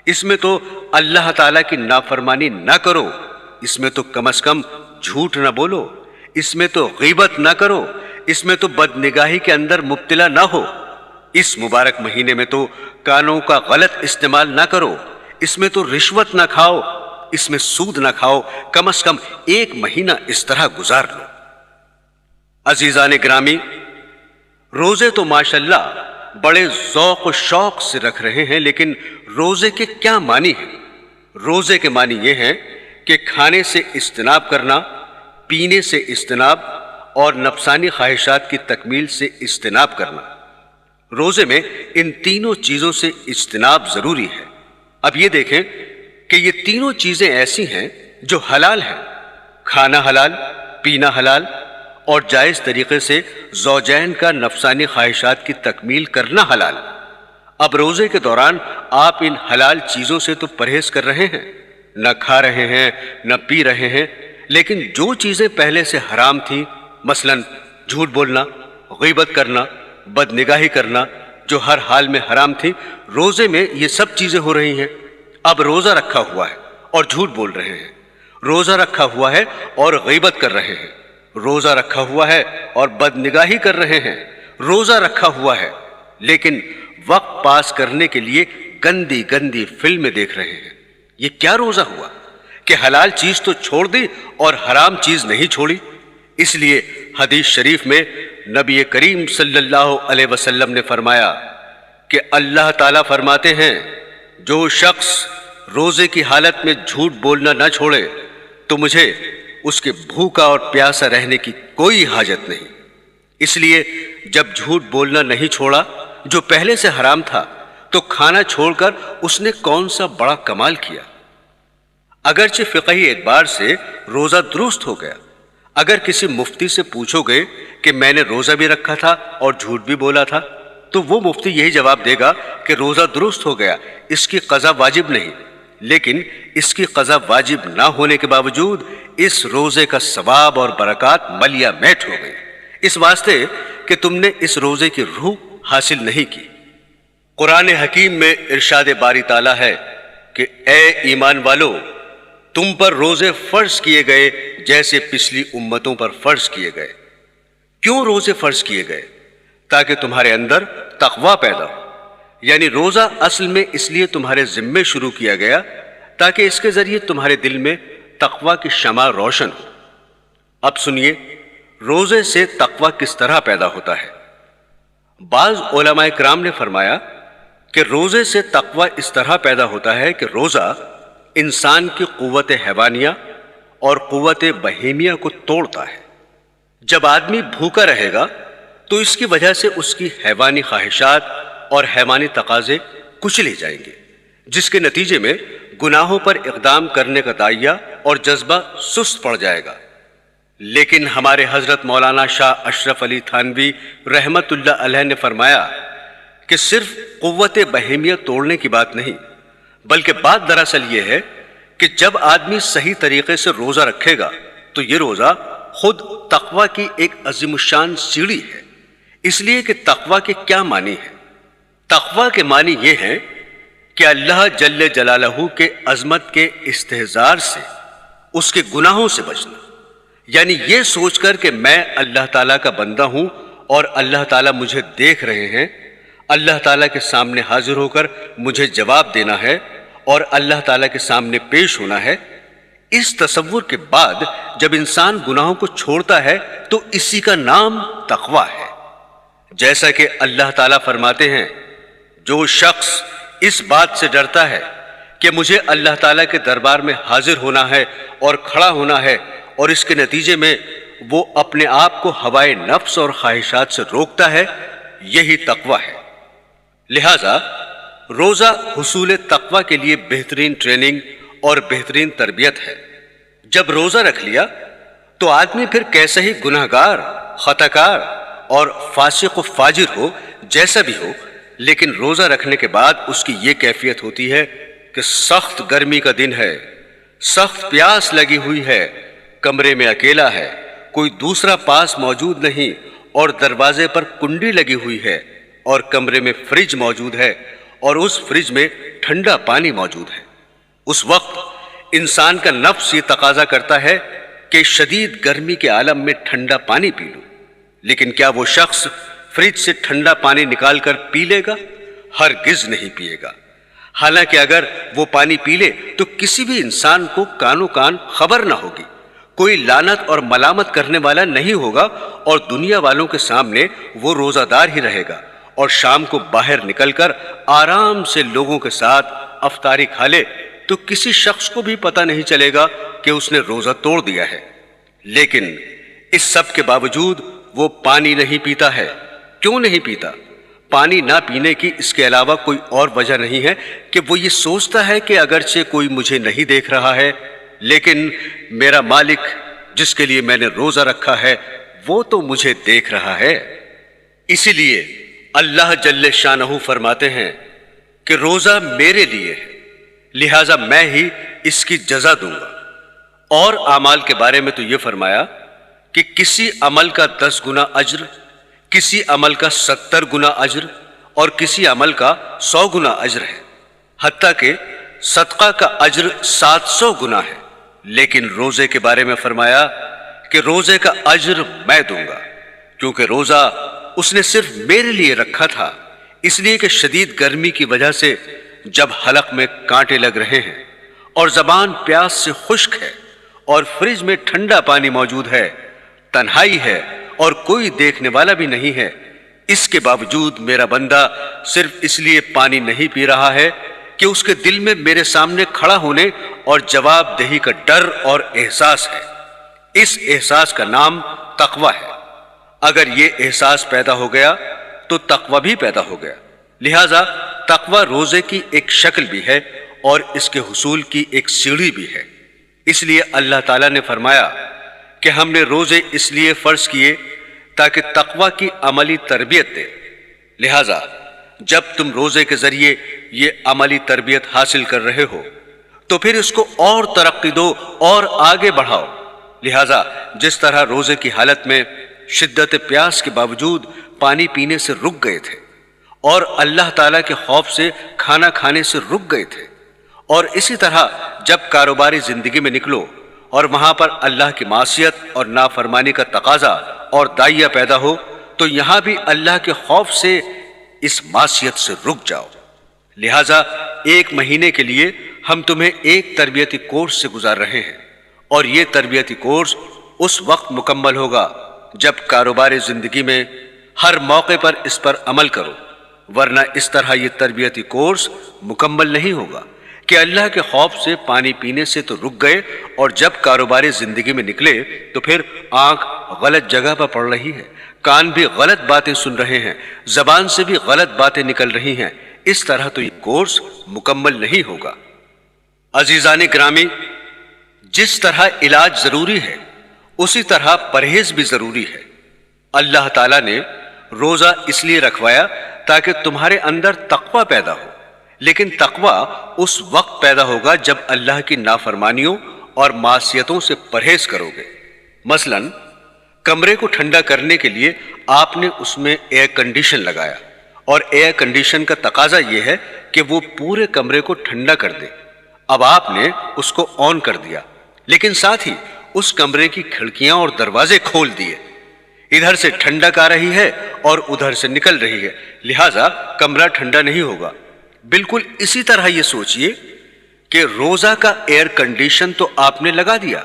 اس میں تو اللہ تعالیٰ کی نافرمانی نہ کرو، اس میں تو کم از کم جھوٹ نہ بولو، اس میں تو غیبت نہ کرو، اس میں تو بدنگاہی کے اندر مبتلا نہ ہو، اس مبارک مہینے میں تو کانوں کا غلط استعمال نہ کرو، اس میں تو رشوت نہ کھاؤ، اس میں سود نہ کھاؤ، کم از کم ایک مہینہ اس طرح گزار لو۔ عزیزان گرامی، روزے تو ماشاءاللہ بڑے ذوق و شوق سے رکھ رہے ہیں، لیکن روزے کے کیا معنی ہیں؟ روزے کے معنی یہ ہیں کہ کھانے سے اجتناب کرنا، پینے سے اجتناب اور نفسانی خواہشات کی تکمیل سے اجتناب کرنا۔ روزے میں ان تینوں چیزوں سے اجتناب ضروری ہے۔ اب یہ دیکھیں کہ یہ تینوں چیزیں ایسی ہیں جو حلال ہیں، کھانا حلال، پینا حلال، اور جائز طریقے سے زوجین کا نفسانی خواہشات کی تکمیل کرنا حلال۔ اب روزے کے دوران آپ ان حلال چیزوں سے تو پرہیز کر رہے ہیں، نہ کھا رہے ہیں، نہ پی رہے ہیں، لیکن جو چیزیں پہلے سے حرام تھیں، مثلا جھوٹ بولنا، غیبت کرنا، بدنگاہی کرنا، جو ہر حال میں حرام تھیں، روزے میں یہ سب چیزیں ہو رہی ہیں۔ اب روزہ رکھا ہوا ہے اور جھوٹ بول رہے ہیں، روزہ رکھا ہوا ہے اور غیبت کر رہے ہیں، روزہ رکھا ہوا ہے اور بدنگاہی کر رہے ہیں، روزہ رکھا ہوا ہے لیکن وقت پاس کرنے کے لیے گندی گندی فلمیں دیکھ رہے ہیں۔ یہ کیا روزہ ہوا کہ حلال چیز تو چھوڑ دی اور حرام چیز نہیں چھوڑی؟ اس لیے حدیث شریف میں نبی کریم صلی اللہ علیہ وسلم نے فرمایا کہ اللہ تعالیٰ فرماتے ہیں، جو شخص روزے کی حالت میں جھوٹ بولنا نہ چھوڑے تو مجھے اس کے بھوکا اور پیاسا رہنے کی کوئی حاجت نہیں۔ اس لیے جب جھوٹ بولنا نہیں چھوڑا جو پہلے سے حرام تھا، تو کھانا چھوڑ کر اس نے کون سا بڑا کمال کیا۔ اگرچہ فقہی اعتبار سے روزہ درست ہو گیا، اگر کسی مفتی سے پوچھو گے کہ میں نے روزہ بھی رکھا تھا اور جھوٹ بھی بولا تھا، تو وہ مفتی یہی جواب دے گا کہ روزہ درست ہو گیا، اس کی قضا واجب نہیں، لیکن اس کی قضا واجب نہ ہونے کے باوجود اس روزے کا ثواب اور برکات ملیا میٹ ہو گئی، اس واسطے کہ تم نے اس روزے کی روح حاصل نہیں کی۔ قرآن حکیم میں ارشاد باری تعالیٰ ہے کہ اے ایمان والو، تم پر روزے فرض کیے گئے جیسے پچھلی امتوں پر فرض کیے گئے۔ کیوں روزے فرض کیے گئے؟ تاکہ تمہارے اندر تقوی پیدا ہو، یعنی روزہ اصل میں اس لیے تمہارے ذمے شروع کیا گیا تاکہ اس کے ذریعے تمہارے دل میں تقوی کی شمع روشن ہو۔ اب سنیے روزے سے تقوی کس طرح پیدا ہوتا ہے۔ بعض علماء کرام نے فرمایا کہ روزے سے تقوی اس طرح پیدا ہوتا ہے کہ روزہ انسان کی قوت حیوانیہ اور قوت بہیمیہ کو توڑتا ہے۔ جب آدمی بھوکا رہے گا تو اس کی وجہ سے اس کی حیوانی خواہشات اور حیوانی تقاضے کچلے جائیں گے، جس کے نتیجے میں گناہوں پر اقدام کرنے کا داعیہ اور جذبہ سست پڑ جائے گا۔ لیکن ہمارے حضرت مولانا شاہ اشرف علی تھانوی رحمت اللہ علیہ نے فرمایا کہ صرف قوت بہیمیہ توڑنے کی بات نہیں، بلکہ بات دراصل یہ ہے کہ جب آدمی صحیح طریقے سے روزہ رکھے گا تو یہ روزہ خود تقوی کی ایک عظیم الشان سیڑھی ہے۔ اس لیے کہ تقوی کے کیا معنی ہے؟ تقوی کے معنی یہ ہے کہ اللہ جل جلالہ کے عظمت کے استحضار سے، اس کے گناہوں سے بچنا، یعنی یہ سوچ کر کہ میں اللہ تعالیٰ کا بندہ ہوں اور اللہ تعالیٰ مجھے دیکھ رہے ہیں، اللہ تعالیٰ کے سامنے حاضر ہو کر مجھے جواب دینا ہے اور اللہ تعالیٰ کے سامنے پیش ہونا ہے۔ اس تصور کے بعد جب انسان گناہوں کو چھوڑتا ہے تو اسی کا نام تقوی ہے۔ جیسا کہ اللہ تعالیٰ فرماتے ہیں، جو شخص اس بات سے ڈرتا ہے کہ مجھے اللہ تعالیٰ کے دربار میں حاضر ہونا ہے اور کھڑا ہونا ہے، اور اس کے نتیجے میں وہ اپنے آپ کو ہوائے نفس اور خواہشات سے روکتا ہے، یہی تقوی ہے۔ لہذا روزہ حصول تقوی کے لیے بہترین ٹریننگ اور بہترین تربیت ہے۔ جب روزہ رکھ لیا تو آدمی پھر کیسے ہی گناہگار، خطاکار اور فاسق و فاجر ہو، جیسا بھی ہو، لیکن روزہ رکھنے کے بعد اس کی یہ کیفیت ہوتی ہے کہ سخت گرمی کا دن ہے، سخت پیاس لگی ہوئی ہے، کمرے میں اکیلا ہے، کوئی دوسرا پاس موجود نہیں، اور دروازے پر کنڈی لگی ہوئی ہے، اور کمرے میں فریج موجود ہے، اور اس فریج میں ٹھنڈا پانی موجود ہے۔ اس وقت انسان کا نفس یہ تقاضا کرتا ہے کہ شدید گرمی کے عالم میں ٹھنڈا پانی پی لوں، لیکن کیا وہ شخص فریج سے ٹھنڈا پانی نکال کر پی لے گا؟ ہرگز نہیں پیے گا۔ حالانکہ اگر وہ پانی پی لے تو کسی بھی انسان کو کانوں کان خبر نہ ہوگی، کوئی لعنت اور ملامت کرنے والا نہیں ہوگا، اور دنیا والوں کے سامنے وہ روزہ دار ہی رہے گا، اور شام کو باہر نکل کر آرام سے لوگوں کے ساتھ افطاری کھا لے تو کسی شخص کو بھی پتہ نہیں چلے گا کہ اس نے روزہ توڑ دیا ہے۔ لیکن اس سب کے باوجود وہ پانی نہیں پیتا ہے۔ کیوں نہیں پیتا؟ پانی نہ پینے کی اس کے علاوہ کوئی اور وجہ نہیں ہے کہ وہ یہ سوچتا ہے کہ اگرچہ کوئی مجھے نہیں دیکھ رہا ہے، لیکن میرا مالک جس کے لیے میں نے روزہ رکھا ہے وہ تو مجھے دیکھ رہا ہے۔ اسی لیے اللہ جل شانہ فرماتے ہیں کہ روزہ میرے لیے ہے، لہٰذا میں ہی اس کی جزا دوں گا۔ اور اعمال کے بارے میں تو یہ فرمایا کہ کسی عمل کا 10 گنا اجر، کسی عمل کا 70 گنا اجر، اور کسی عمل کا 100 گنا اجر ہے، حتیٰ کہ صدقہ کا اجر 700 گنا ہے۔ لیکن روزے کے بارے میں فرمایا کہ روزے کا اجر میں دوں گا، کیونکہ روزہ اس نے صرف میرے لیے رکھا تھا، اس لیے کہ شدید گرمی کی وجہ سے جب حلق میں کانٹے لگ رہے ہیں اور زبان پیاس سے خشک ہے اور فریج میں ٹھنڈا پانی موجود ہے، تنہائی ہے اور کوئی دیکھنے والا بھی نہیں ہے، اس کے باوجود میرا بندہ صرف اس لیے پانی نہیں پی رہا ہے کہ اس کے دل میں میرے سامنے کھڑا ہونے اور جواب دہی کا ڈر اور احساس ہے۔ اس احساس کا نام تقوی ہے۔ اگر یہ احساس پیدا ہو گیا تو تقوی بھی پیدا ہو گیا۔ لہذا تقوی روزے کی ایک شکل بھی ہے اور اس کے حصول کی ایک سیڑھی بھی ہے۔ اس لیے اللہ تعالیٰ نے فرمایا کہ ہم نے روزے اس لیے فرض کیے تاکہ تقوی کی عملی تربیت دے۔ لہذا جب تم روزے کے ذریعے یہ عملی تربیت حاصل کر رہے ہو تو پھر اس کو اور ترقی دو اور آگے بڑھاؤ۔ لہذا جس طرح روزے کی حالت میں شدت پیاس کے باوجود پانی پینے سے رک گئے تھے اور اللہ تعالیٰ کے خوف سے کھانا کھانے سے رک گئے تھے، اور اسی طرح جب کاروباری زندگی میں نکلو اور وہاں پر اللہ کی معصیت اور نافرمانی کا تقاضا اور داعیہ پیدا ہو تو یہاں بھی اللہ کے خوف سے اس معصیت سے رک جاؤ۔ لہذا 1 مہینے کے لیے ہم تمہیں ایک تربیتی کورس سے گزار رہے ہیں، اور یہ تربیتی کورس اس وقت مکمل ہوگا جب کاروباری زندگی میں ہر موقع پر اس پر عمل کرو، ورنہ اس طرح یہ تربیتی کورس مکمل نہیں ہوگا کہ اللہ کے خوف سے پانی پینے سے تو رک گئے اور جب کاروباری زندگی میں نکلے تو پھر آنکھ غلط جگہ پر پڑ رہی ہے، کان بھی غلط باتیں سن رہے ہیں، زبان سے بھی غلط باتیں نکل رہی ہیں۔ اس طرح تو یہ کورس مکمل نہیں ہوگا۔ عزیزان گرامی، جس طرح علاج ضروری ہے اسی طرح پرہیز بھی ضروری ہے۔ اللہ تعالیٰ نے روزہ اس لیے رکھوایا تاکہ تمہارے اندر تقوی پیدا ہو، لیکن تقوی اس وقت پیدا ہوگا جب اللہ کی نافرمانیوں اور معصیتوں سے پرہیز کرو گے۔ مثلا کمرے کو ٹھنڈا کرنے کے لیے آپ نے اس میں ایئر کنڈیشن لگایا، اور ایئر کنڈیشن کا تقاضا یہ ہے کہ وہ پورے کمرے کو ٹھنڈا کر دے۔ اب آپ نے اس کو آن کر دیا، لیکن ساتھ ہی اس کمرے کی کھڑکیاں اور دروازے کھول دیے۔ ادھر سے ٹھنڈک آ رہی ہے اور ادھر سے نکل رہی ہے، لہٰذا کمرہ ٹھنڈا نہیں ہوگا۔ بالکل اسی طرح یہ سوچئے کہ روزہ کا ایئر کنڈیشن تو آپ نے لگا دیا،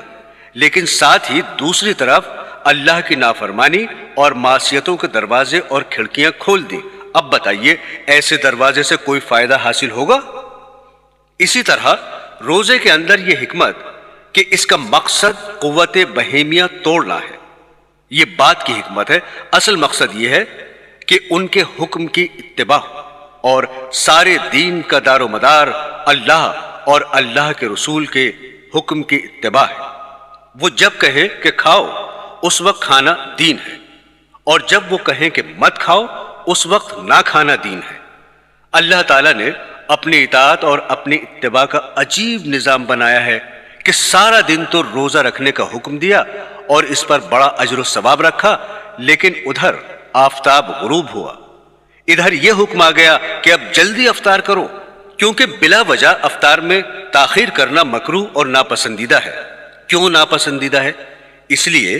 لیکن ساتھ ہی دوسری طرف اللہ کی نافرمانی اور معصیتوں کے دروازے اور کھڑکیاں کھول دی۔ اب بتائیے ایسے دروازے سے کوئی فائدہ حاصل ہوگا؟ اسی طرح روزے کے اندر یہ حکمت کہ اس کا مقصد قوت بہیمیہ توڑنا ہے، یہ بات کی حکمت ہے۔ اصل مقصد یہ ہے کہ ان کے حکم کی اتباع اور سارے دین کا دار و مدار اللہ اور اللہ کے رسول کے حکم کی اتباع ہے۔ وہ جب کہیں کہ کھاؤ اس وقت کھانا دین ہے، اور جب وہ کہیں کہ مت کھاؤ اس وقت نہ کھانا دین ہے۔ اللہ تعالیٰ نے اپنی اطاعت اور اپنی اتباع کا عجیب نظام بنایا ہے کہ سارا دن تو روزہ رکھنے کا حکم دیا اور اس پر بڑا اجر و ثواب رکھا، لیکن ادھر آفتاب غروب ہوا، ادھر یہ حکم آ گیا کہ اب جلدی افطار کرو، کیونکہ بلا وجہ افطار میں تاخیر کرنا مکروہ اور ناپسندیدہ ہے۔ کیوں ناپسندیدہ ہے؟ اس لیے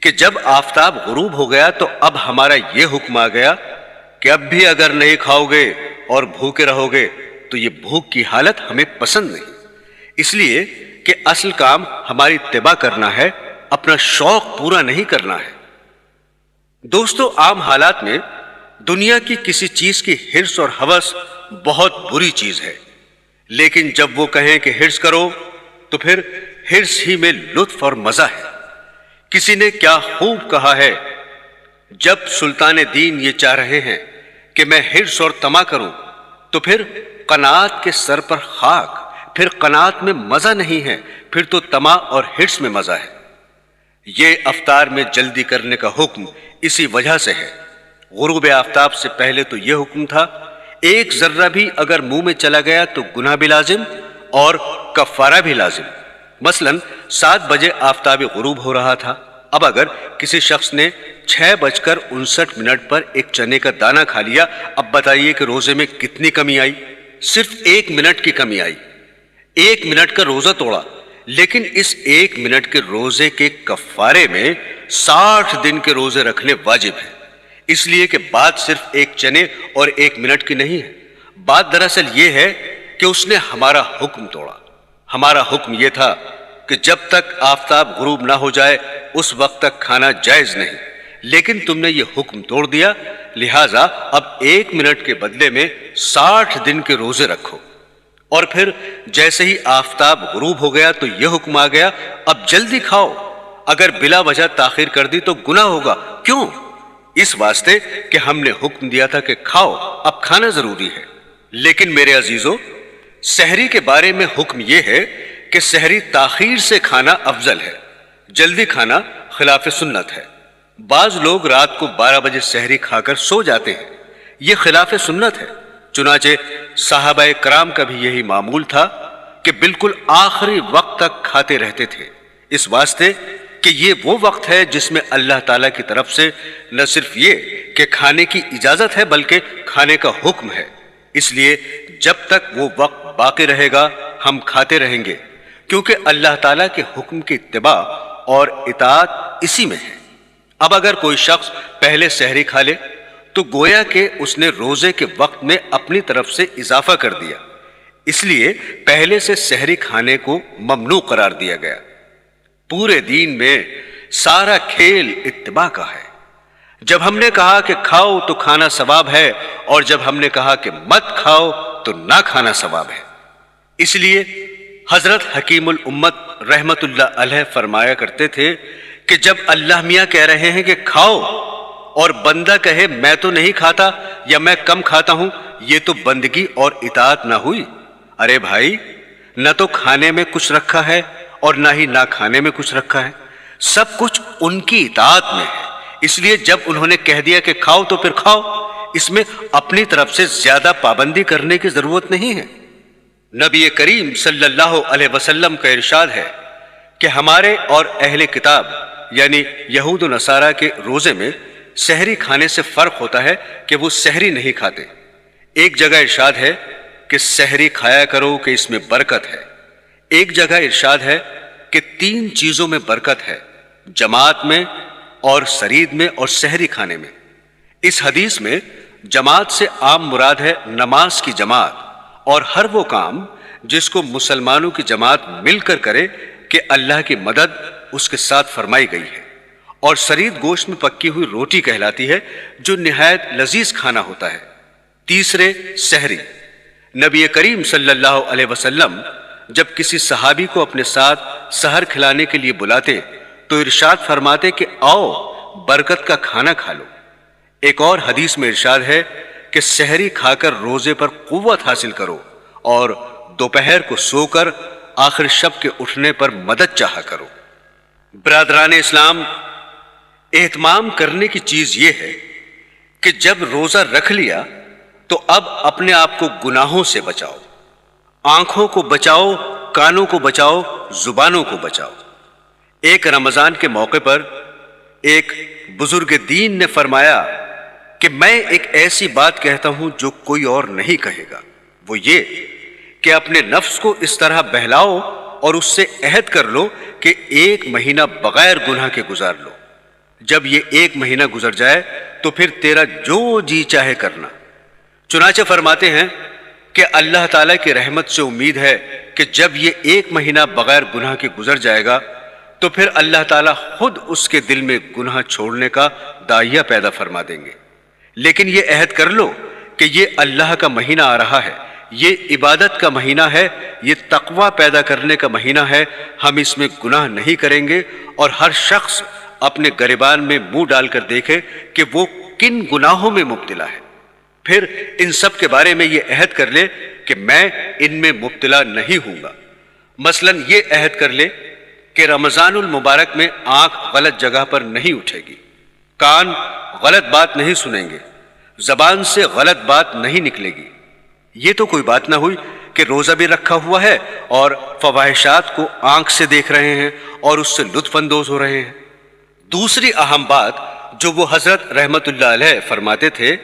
کہ جب آفتاب غروب ہو گیا تو اب ہمارا یہ حکم آ گیا کہ اب بھی اگر نہیں کھاؤ گے اور بھوکے رہو گے تو یہ بھوک کی حالت ہمیں پسند نہیں، اس لیے کہ اصل کام ہماری اتباع کرنا ہے، اپنا شوق پورا نہیں کرنا ہے۔ دوستو، عام حالات میں دنیا کی کسی چیز کی حرص اور ہوس بہت بری چیز ہے، لیکن جب وہ کہیں کہ حرص کرو تو پھر حرص ہی میں لطف اور مزہ ہے۔ کسی نے کیا خوب کہا ہے، جب سلطان دین یہ چاہ رہے ہیں کہ میں حرص اور طمع کروں تو پھر قناعت کے سر پر خاک، پھر قناعت میں مزہ نہیں ہے، پھر تو طمع اور حرص میں مزہ ہے۔ یہ افطار میں جلدی کرنے کا حکم اسی وجہ سے ہے۔ غروب آفتاب سے پہلے تو یہ حکم تھا، ایک ذرہ بھی اگر منہ میں چلا گیا تو گناہ بھی لازم اور کفارہ بھی لازم۔ مثلا 7 بجے آفتاب غروب ہو رہا تھا، اب اگر کسی شخص نے 6:59 پر ایک چنے کا دانہ کھا لیا، اب بتائیے کہ روزے میں کتنی کمی آئی؟ صرف 1 منٹ کی کمی آئی، 1 منٹ کا روزہ توڑا، لیکن اس 1 منٹ کے روزے کے کفارے میں 60 دن کے روزے رکھنے واجب ہیں۔ اس لیے کہ بات صرف ایک چنے اور 1 منٹ کی نہیں ہے، بات دراصل یہ ہے کہ اس نے ہمارا حکم توڑا۔ ہمارا حکم یہ تھا کہ جب تک آفتاب غروب نہ ہو جائے اس وقت تک کھانا جائز نہیں، لیکن تم نے یہ حکم توڑ دیا، لہٰذا اب 1 منٹ کے بدلے میں 60 دن کے روزے رکھو۔ اور پھر جیسے ہی آفتاب غروب ہو گیا تو یہ حکم آ گیا، اب جلدی کھاؤ، اگر بلا وجہ تاخیر کر دی تو گناہ ہوگا۔ کیوں؟ اس واسطے کہ ہم نے حکم دیا تھا کہ کھاؤ، اب کھانا ضروری ہے۔ لیکن میرے عزیزو، سحری کے بارے میں حکم یہ ہے کہ سحری تاخیر سے کھانا افضل ہے، جلدی کھانا خلاف سنت ہے۔ بعض لوگ رات کو 12 بجے سحری کھا کر سو جاتے ہیں، یہ خلاف سنت ہے۔ چنانچہ صحابہ کرام کا بھی یہی معمول تھا کہ بالکل آخری وقت تک کھاتے رہتے تھے، اس واسطے کہ یہ وہ وقت ہے جس میں اللہ تعالیٰ کی طرف سے نہ صرف یہ کہ کھانے کی اجازت ہے بلکہ کھانے کا حکم ہے۔ اس لیے جب تک وہ وقت باقی رہے گا ہم کھاتے رہیں گے، کیونکہ اللہ تعالیٰ کے حکم کی اتباع اور اطاعت اسی میں ہے۔ اب اگر کوئی شخص پہلے سحری کھا لے تو گویا کہ اس نے روزے کے وقت میں اپنی طرف سے اضافہ کر دیا، اس لیے پہلے سے سحری کھانے کو ممنوع قرار دیا گیا۔ پورے دین میں سارا کھیل اتباع کا ہے۔ جب ہم نے کہا کہ کھاؤ تو کھانا ثواب ہے، اور جب ہم نے کہا کہ مت کھاؤ تو نہ کھانا ثواب ہے۔ اس لیے حضرت حکیم الامت رحمت اللہ علیہ فرمایا کرتے تھے کہ جب اللہ میاں کہہ رہے ہیں کہ کھاؤ اور بندہ کہے میں تو نہیں کھاتا یا میں کم کھاتا ہوں، یہ تو بندگی اور اطاعت نہ ہوئی۔ ارے بھائی، نہ تو کھانے میں کچھ رکھا ہے اور نہ ہی نہ کھانے میں کچھ رکھا ہے، سب کچھ ان کی اطاعت میں ہے۔ اس لیے جب انہوں نے کہہ دیا کہ کھاؤ تو پھر کھاؤ، اس میں اپنی طرف سے زیادہ پابندی کرنے کی ضرورت نہیں ہے۔ نبی کریم صلی اللہ علیہ وسلم کا ارشاد ہے کہ ہمارے اور اہل کتاب یعنی یہود و نصارہ کے روزے میں سحری کھانے سے فرق ہوتا ہے کہ وہ سحری نہیں کھاتے۔ ایک جگہ ارشاد ہے کہ سحری کھایا کرو کہ اس میں برکت ہے، ایک جگہ ارشاد ہے کہ 3 چیزوں میں برکت ہے، جماعت میں اور سرید میں اور سحری کھانے میں۔ اس حدیث میں جماعت سے عام مراد ہے نماز کی جماعت اور ہر وہ کام جس کو مسلمانوں کی جماعت مل کر کرے کہ اللہ کی مدد اس کے ساتھ فرمائی گئی ہے، اور سرید گوشت میں پکی ہوئی روٹی کہلاتی ہے جو نہایت لذیذ کھانا ہوتا ہے۔ تیسرے سحری، نبی کریم صلی اللہ علیہ وسلم جب کسی صحابی کو اپنے ساتھ سحر کھلانے کے لیے بلاتے تو ارشاد فرماتے کہ آؤ برکت کا کھانا کھا لو۔ ایک اور حدیث میں ارشاد ہے کہ سحری کھا کر روزے پر قوت حاصل کرو اور دوپہر کو سو کر آخر شب کے اٹھنے پر مدد چاہا کرو۔ برادران اسلام، اہتمام کرنے کی چیز یہ ہے کہ جب روزہ رکھ لیا تو اب اپنے آپ کو گناہوں سے بچاؤ، آنکھوں کو بچاؤ، کانوں کو بچاؤ، زبانوں کو بچاؤ۔ ایک رمضان کے موقع پر ایک بزرگ دین نے فرمایا کہ میں ایک ایسی بات کہتا ہوں جو کوئی اور نہیں کہے گا، وہ یہ کہ اپنے نفس کو اس طرح بہلاؤ اور اس سے عہد کر لو کہ 1 مہینہ بغیر گناہ کے گزار لو۔ جب یہ 1 مہینہ گزر جائے تو پھر تیرا جو جی چاہے کرنا۔ چنانچہ فرماتے ہیں کہ اللہ تعالیٰ کی رحمت سے امید ہے کہ جب یہ 1 مہینہ بغیر گناہ کے گزر جائے گا تو پھر اللہ تعالیٰ خود اس کے دل میں گناہ چھوڑنے کا داعیہ پیدا فرما دیں گے۔ لیکن یہ عہد کر لو کہ یہ اللہ کا مہینہ آ رہا ہے، یہ عبادت کا مہینہ ہے، یہ تقوی پیدا کرنے کا مہینہ ہے، ہم اس میں گناہ نہیں کریں گے، اور ہر شخص اپنے گریبان میں منہ ڈال کر دیکھے کہ وہ کن گناہوں میں مبتلا ہے، پھر ان سب کے بارے میں یہ عہد کر لے کہ میں ان میں مبتلا نہیں ہوں گا۔ مثلا یہ عہد کر لے کہ رمضان المبارک میں آنکھ غلط جگہ پر نہیں اٹھے گی، کان غلط بات نہیں سنیں گے، زبان سے غلط بات نہیں نکلے گی۔ یہ تو کوئی بات نہ ہوئی کہ روزہ بھی رکھا ہوا ہے اور فواحشات کو آنکھ سے دیکھ رہے ہیں اور اس سے لطف اندوز ہو رہے ہیں۔ دوسری اہم بات جو وہ حضرت رحمت اللہ علیہ فرماتے تھے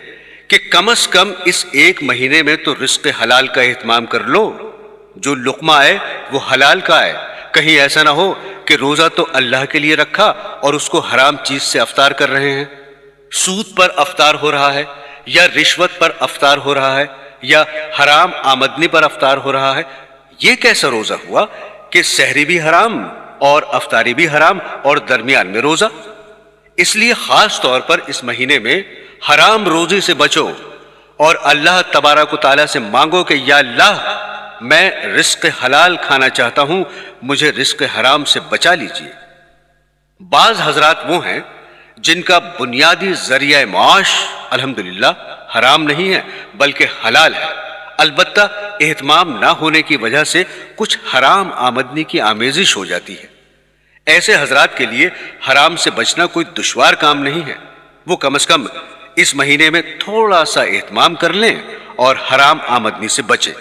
کہ کم از کم اس 1 مہینے میں تو رزق حلال کا اہتمام کر لو، جو لقمہ آئے وہ حلال کا آئے، کہیں ایسا نہ ہو کہ روزہ تو اللہ کے لیے رکھا اور اس کو حرام چیز سے افطار کر رہے ہیں، سود پر افطار ہو رہا ہے یا رشوت پر افطار ہو رہا ہے یا حرام آمدنی پر افطار ہو رہا ہے۔ یہ کیسا روزہ ہوا کہ سحری بھی حرام اور افطاری بھی حرام اور درمیان میں روزہ؟ اس لیے خاص طور پر اس مہینے میں حرام روزی سے بچو اور اللہ تبارک و تعالیٰ سے مانگو کہ یا اللہ میں رزق حلال کھانا چاہتا ہوں، مجھے رزق حرام سے بچا لیجیے۔ بعض حضرات وہ ہیں جن کا بنیادی ذریعہ معاش الحمدللہ حرام نہیں ہے بلکہ حلال ہے، البتہ اہتمام نہ ہونے کی وجہ سے کچھ حرام آمدنی کی آمیزش ہو جاتی ہے۔ ایسے حضرات کے لیے حرام سے بچنا کوئی دشوار کام نہیں ہے، وہ کم از کم اس مہینے میں تھوڑا سا اہتمام کر لیں اور حرام آمدنی سے بچیں۔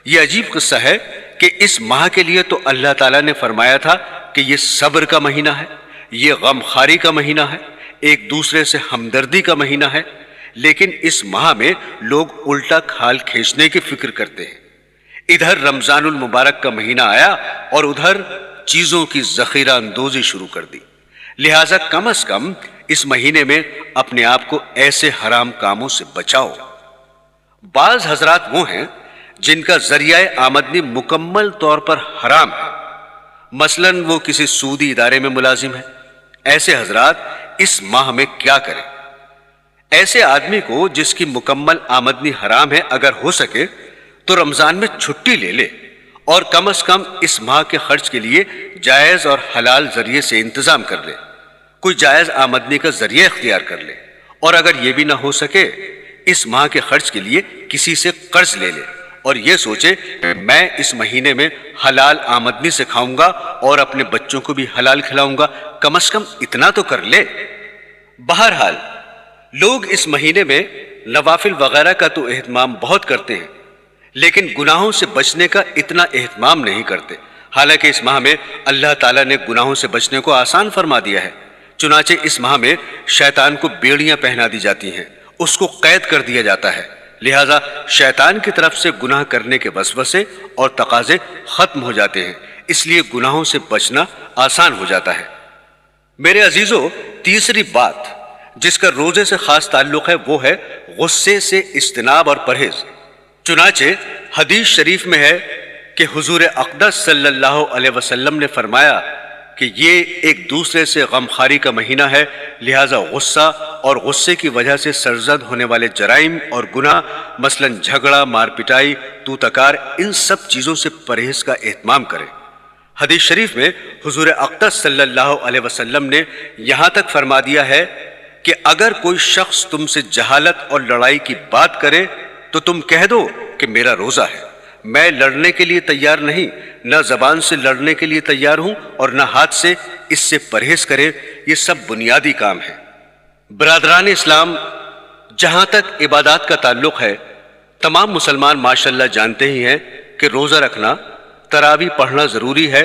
یہ عجیب قصہ ہے کہ اس ماہ کے لیے تو اللہ تعالیٰ نے فرمایا تھا کہ یہ صبر کا مہینہ ہے، یہ غم خاری کا مہینہ ہے، ایک دوسرے سے ہمدردی کا مہینہ ہے، لیکن اس ماہ میں لوگ الٹا کھال کھینچنے کی فکر کرتے ہیں۔ ادھر رمضان المبارک کا مہینہ آیا اور ادھر چیزوں کی ذخیرہ اندوزی شروع کر دی۔ لہٰذا کم از کم اس مہینے میں اپنے آپ کو ایسے حرام کاموں سے بچاؤ۔ بعض حضرات وہ ہیں جن کا ذریعہ آمدنی مکمل طور پر حرام ہے، مثلاً وہ کسی سودی ادارے میں ملازم ہے۔ ایسے حضرات اس ماہ میں کیا کریں؟ ایسے آدمی کو جس کی مکمل آمدنی حرام ہے، اگر ہو سکے تو رمضان میں چھٹی لے لے اور کم از کم اس ماہ کے خرچ کے لیے جائز اور حلال ذریعے سے انتظام کر لے، کوئی جائز آمدنی کا ذریعہ اختیار کر لے، اور اگر یہ بھی نہ ہو سکے اس ماہ کے خرچ کے لیے کسی سے قرض لے لے اور یہ سوچے کہ میں اس مہینے میں حلال آمدنی سے کھاؤں گا اور اپنے بچوں کو بھی حلال کھلاؤں گا، کم از کم اتنا تو کر لے۔ بہرحال لوگ اس مہینے میں نوافل وغیرہ کا تو اہتمام بہت کرتے ہیں، لیکن گناہوں سے بچنے کا اتنا اہتمام نہیں کرتے۔ حالانکہ اس ماہ میں اللہ تعالیٰ نے گناہوں سے بچنے کو آسان فرما دیا ہے، چنانچہ اس ماہ میں شیطان کو بیڑیاں پہنا دی جاتی ہیں، اس کو قید کر دیا جاتا ہے، لہٰذا شیطان کی طرف سے گناہ کرنے کے وسوسے اور تقاضے ختم ہو جاتے ہیں، اس لیے گناہوں سے بچنا آسان ہو جاتا ہے۔ میرے عزیزو، تیسری بات جس کا روزے سے خاص تعلق ہے وہ ہے غصے سے اجتناب اور پرہیز۔ چنانچہ حدیث شریف میں ہے کہ حضور اقدس صلی اللہ علیہ وسلم نے فرمایا کہ یہ ایک دوسرے سے غمخواری کا مہینہ ہے، لہٰذا غصہ اور غصے کی وجہ سے سرزد ہونے والے جرائم اور گناہ مثلا جھگڑا، مار پٹائی، تو تکار، ان سب چیزوں سے پرہیز کا اہتمام کریں۔ حدیث شریف میں حضور اقدس صلی اللہ علیہ وسلم نے یہاں تک فرما دیا ہے کہ اگر کوئی شخص تم سے جہالت اور لڑائی کی بات کرے تو تم کہہ دو کہ میرا روزہ ہے، میں لڑنے کے لیے تیار نہیں، نہ زبان سے لڑنے کے لیے تیار ہوں اور نہ ہاتھ سے، اس سے پرہیز کرے۔ یہ سب بنیادی کام ہے۔ برادران اسلام، جہاں تک عبادات کا تعلق ہے، تمام مسلمان ماشاءاللہ جانتے ہی ہیں کہ روزہ رکھنا، تراویح پڑھنا ضروری ہے،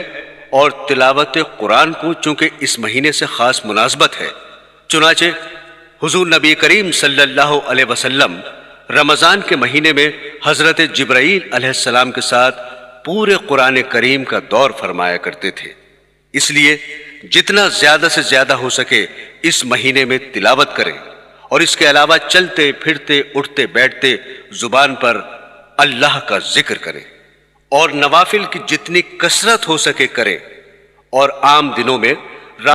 اور تلاوت قرآن کو چونکہ اس مہینے سے خاص مناسبت ہے، چنانچہ حضور نبی کریم صلی اللہ علیہ وسلم رمضان کے مہینے میں حضرت جبرائیل علیہ السلام کے ساتھ پورے قرآن کریم کا دور فرمایا کرتے تھے۔ اس لیے جتنا زیادہ سے زیادہ ہو سکے اس مہینے میں تلاوت کریں، اور اس کے علاوہ چلتے پھرتے اٹھتے بیٹھتے زبان پر اللہ کا ذکر کریں، اور نوافل کی جتنی کثرت ہو سکے کریں، اور عام دنوں میں